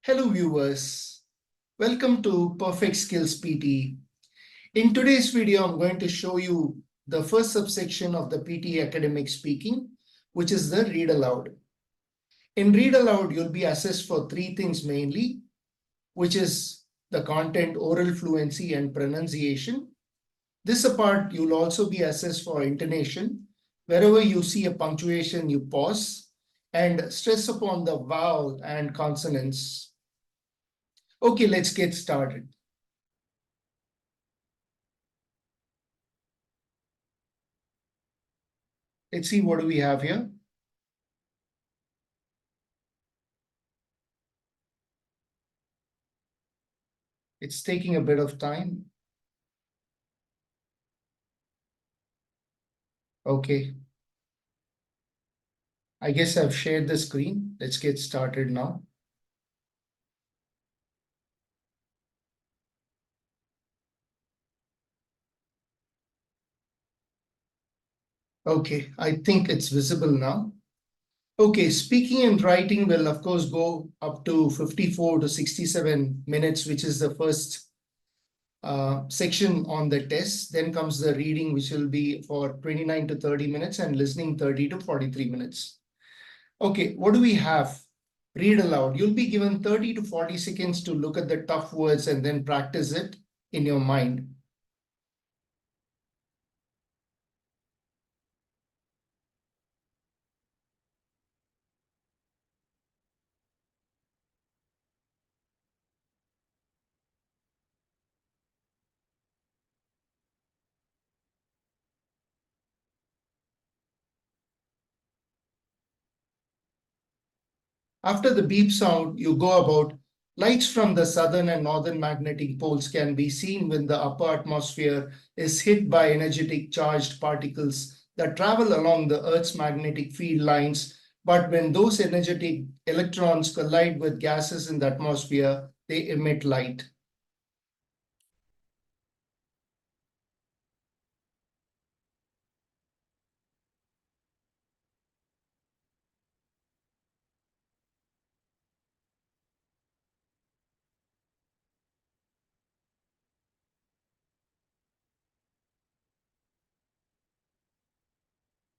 Hello viewers, welcome to Perfect Skills PTE. In today's video, I'm going to show you the first subsection of the PTE academic speaking, which is the read aloud. In read aloud, you'll be assessed for three things mainly, which is the content, oral fluency, and pronunciation. This apart, you'll also be assessed for intonation. Wherever you see a punctuation, you pause and stress upon the vowel and consonants. Okay, let's get started. Let's see what do we have here. It's taking a bit of time. Okay. I guess I've shared the screen. Let's get started now. Okay, I think it's visible now. Okay, speaking and writing will of course go up to 54 to 67 minutes, which is the first section on the test. Then comes the reading, which will be for 29 to 30 minutes and listening 30 to 43 minutes. Okay, what do we have? Read aloud. You'll be given 30 to 40 seconds to look at the tough words and then practice it in your mind. After the beep sound, you go about. Lights from the southern and northern magnetic poles can be seen when the upper atmosphere is hit by energetic charged particles that travel along the Earth's magnetic field lines. But when those energetic electrons collide with gases in the atmosphere, they emit light.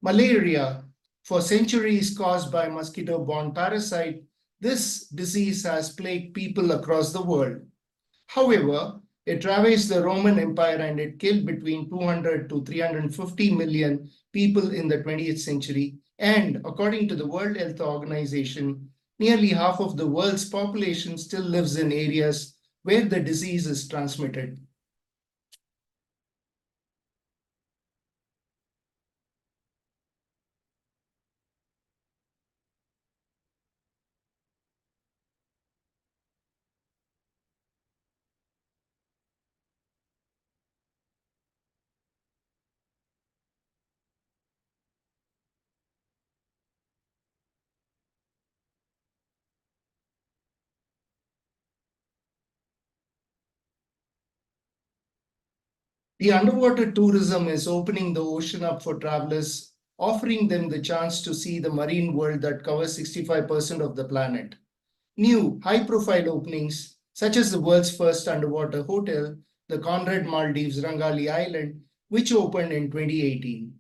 Malaria, for centuries caused by mosquito-borne parasite, this disease has plagued people across the world. However, it ravaged the Roman Empire and it killed between 200 to 350 million people in the 20th century. And according to the World Health Organization, nearly half of the world's population still lives in areas where the disease is transmitted. The underwater tourism is opening the ocean up for travelers, offering them the chance to see the marine world that covers 65% of the planet. New high-profile openings, such as the world's first underwater hotel, the Conrad Maldives Rangali Island, which opened in 2018.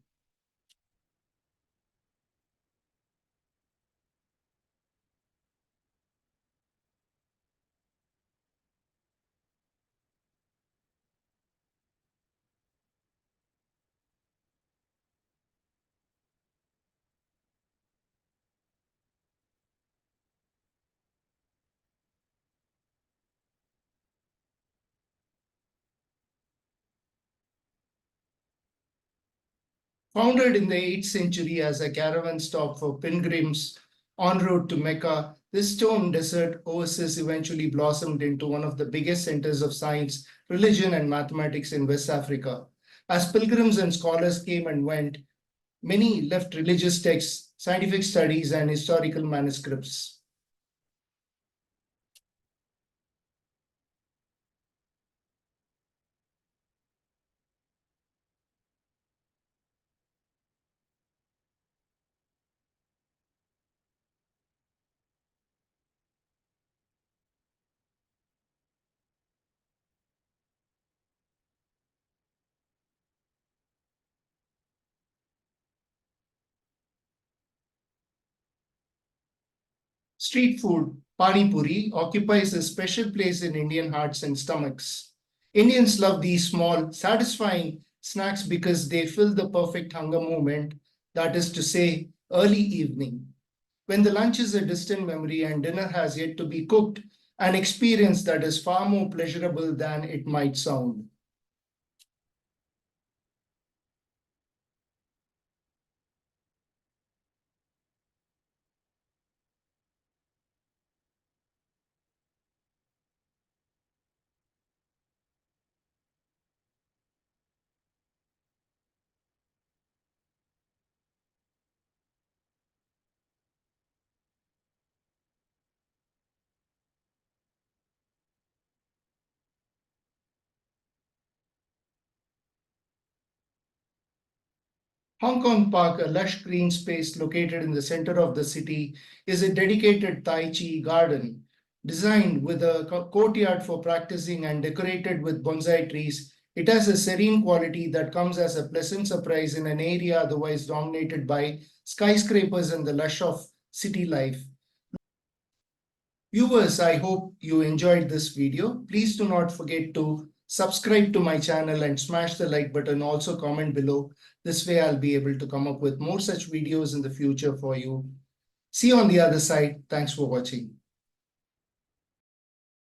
Founded in the 8th century as a caravan stop for pilgrims en route to Mecca, this stone desert oasis eventually blossomed into one of the biggest centers of science, religion, and mathematics in West Africa. As pilgrims and scholars came and went, many left religious texts, scientific studies, and historical manuscripts. Street food, pani puri, occupies a special place in Indian hearts and stomachs. Indians love these small, satisfying snacks because they fill the perfect hunger moment, that is to say, early evening. When the lunch is a distant memory and dinner has yet to be cooked, an experience that is far more pleasurable than it might sound. Hong Kong Park, a lush green space located in the center of the city, is a dedicated Tai Chi garden designed with a courtyard for practicing and decorated with bonsai trees. It has a serene quality that comes as a pleasant surprise in an area otherwise dominated by skyscrapers and the lush of city life. Viewers, I hope you enjoyed this video. Please do not forget to subscribe to my channel and smash the like button. Also comment below. This way I'll be able to come up with more such videos in the future for you. See you on the other side. Thanks for watching.